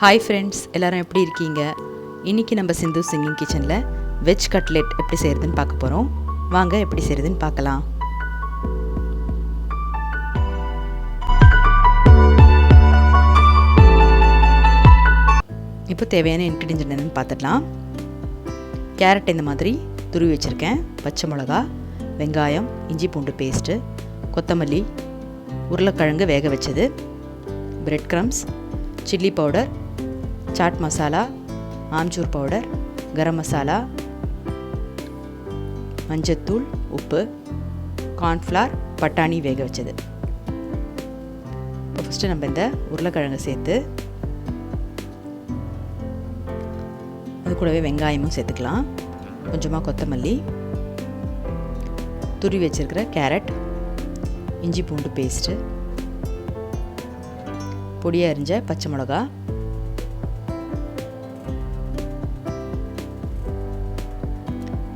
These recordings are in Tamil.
ஹாய் ஃப்ரெண்ட்ஸ், எல்லோரும் எப்படி இருக்கீங்க? இன்றைக்கி நம்ம சிந்து சிங்கிங் கிச்சனில் வெஜ் கட்லெட் எப்படி செய்கிறதுன்னு பார்க்க போகிறோம். வாங்க எப்படி செய்கிறதுன்னு பார்க்கலாம். இப்போ தேவையான இன்க்ரீடியன்ஸ் என்னென்னு பார்த்துடலாம். கேரட் இந்த மாதிரி துருவி வச்சுருக்கேன், பச்சை மிளகா, வெங்காயம், இஞ்சி பூண்டு பேஸ்ட்டு, கொத்தமல்லி, உருளைக்கிழங்கு வேக வச்சது, bread crumbs, chilli powder, chaat masala, amchur powder, garam masala, மஞ்சத்தூள், உப்பு, கார்ன்ஃப்ளவர், பட்டாணி வேக வச்சது. இப்போ ஃபஸ்ட்டு நம்ம இந்த உருளைக்கிழங்கை சேர்த்து அது கூடவே வெங்காயமும் சேர்த்துக்கலாம். கொஞ்சமாக கொத்தமல்லி, துருவி வச்சிருக்கிற கேரட், இஞ்சி பூண்டு பேஸ்ட்டு, பொடியாக அரிஞ்ச பச்சை மிளகா,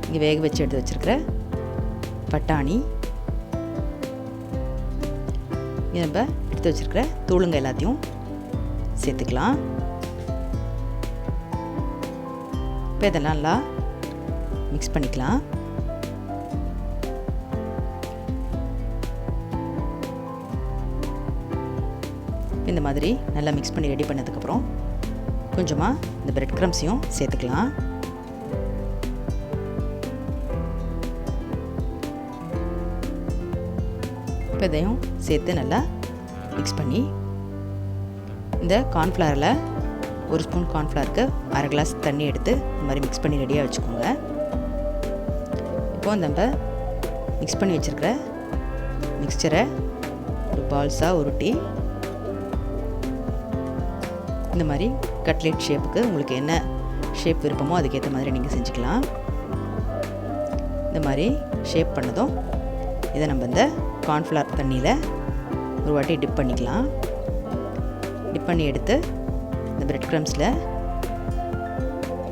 இங்கே வேக வச்சு எடுத்து வச்சுருக்கிற பட்டாணி, இங்கே நம்ம எடுத்து வச்சுருக்கிற தூளுங்க எல்லாத்தையும் சேர்த்துக்கலாம். இப்போ இதெல்லாம் நல்லா மிக்ஸ் பண்ணிக்கலாம். இந்த மாதிரி நல்லா மிக்ஸ் பண்ணி ரெடி பண்ணதுக்கப்புறம் கொஞ்சமாக இந்த பிரெட் க்ரம்ஸையும் சேர்த்துக்கலாம். இப்போ இதையும் சேர்த்து நல்லா மிக்ஸ் பண்ணி இந்த கார்ன்ஃப்ளவரில் ஒரு ஸ்பூன் கார்ன்ஃப்ளவருக்கு அரை கிளாஸ் தண்ணி எடுத்து இந்த மாதிரி மிக்ஸ் பண்ணி ரெடியாக வச்சுக்கோங்க. இப்போது நம்ம மிக்ஸ் பண்ணி வச்சுருக்கிற மிக்சரை ஒரு பால்ஸாக உருட்டி இந்த மாதிரி கட்லெட் ஷேப்புக்கு உங்களுக்கு என்ன ஷேப் விருப்பமோ அதுக்கேற்ற மாதிரி நீங்கள் செஞ்சுக்கலாம். இந்த மாதிரி ஷேப் பண்ணதும் இதை நம்ம இந்த கார்ன்ஃப்ளவர் தண்ணியில் ஒரு வாட்டி டிப் பண்ணிக்கலாம். டிப் பண்ணி எடுத்து இந்த பிரெட் க்ரம்ஸில்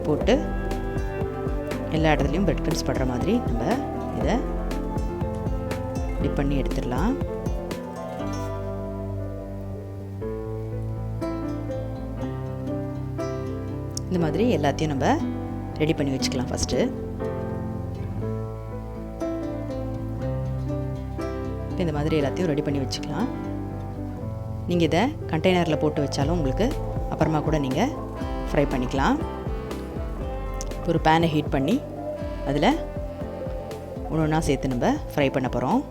போட்டு எல்லா இடத்துலையும் பிரெட் க்ரம்ஸ் படுற மாதிரி நம்ம இதை டிப் பண்ணி எடுத்துடலாம். இந்த மாதிரி எல்லாத்தையும் நம்ம ரெடி பண்ணி வச்சுக்கலாம். ஃபஸ்ட்டு இந்த மாதிரி எல்லாத்தையும் ரெடி பண்ணி வச்சுக்கலாம். நீங்கள் இதை கண்டெய்னரில் போட்டு வச்சாலும் உங்களுக்கு அப்புறமா கூட நீங்கள் ஃப்ரை பண்ணிக்கலாம். ஒரு பேனை ஹீட் பண்ணி அதில் ஒன்று ஒன்றா சேர்த்து நம்ம ஃப்ரை பண்ண போகிறோம்.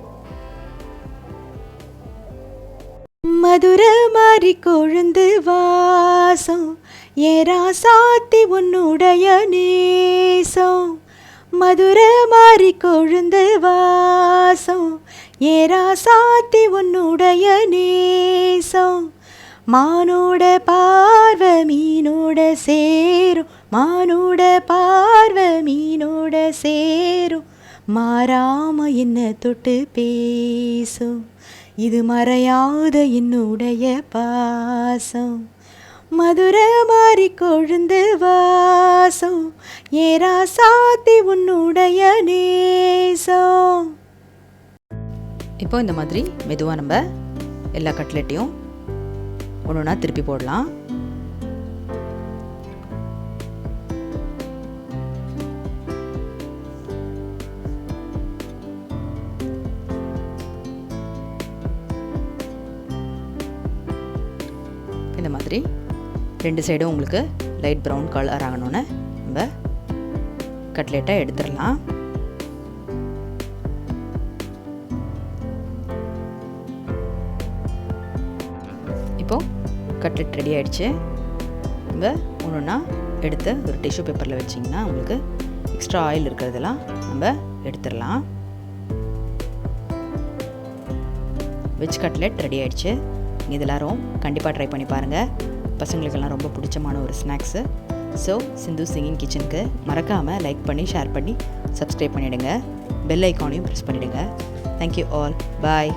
மதுரை மாறி கொழுந்து வாசம் ஏரா சாத்தி உன்னுடைய நேசம், மதுரை மாறி கொழுந்து வாசம் ஏரா சாத்தி உன்னுடைய நேசம், மானோட பார்வை மீனோட சேரும், மானோட பார்வை மீனோட சேரும், மாறாம என்ன தொட்டு பேசும், இது மறையாத என்னுடைய பாசம், மதுரை மாறி கொழுந்து வாசம் ஏரா சாத்தி உன்னுடைய நேசம். இப்போ இந்த மாதிரி மெதுவாக நம்ம எல்லா கட்லெட்டையும் ஒன்று ஒன்றா திருப்பி போடலாம். இந்த மாதிரி ரெண்டு சைடும் உங்களுக்கு லைட் ப்ரௌன் கலர் ஆகணுன்னு நம்ம கட்லெட்டை எடுத்துடலாம். இப்போது கட்லெட் ரெடி ஆகிடுச்சு. நம்ம ஒன்று ஒன்றா எடுத்து ஒரு டிஷ்யூ பேப்பரில் வச்சிங்கன்னா உங்களுக்கு எக்ஸ்ட்ரா ஆயில் இருக்கிறதெல்லாம் நம்ம எடுத்துடலாம். வெஜ் கட்லெட் ரெடி ஆகிடுச்சு. நீங்கள் இது எல்லோரும் கண்டிப்பாக ட்ரை பண்ணி பாருங்கள். பசங்களுக்கெல்லாம் ரொம்ப பிடிச்சமான ஒரு ஸ்நாக்ஸு. ஸோ சிந்து சிங்கிங் கிச்சனுக்கு மறக்காமல் லைக் பண்ணி ஷேர் பண்ணி சப்ஸ்கிரைப் பண்ணிவிடுங்க. பெல் ஐக்கானையும் ப்ரெஸ் பண்ணிவிடுங்க. Thank you all. பாய்.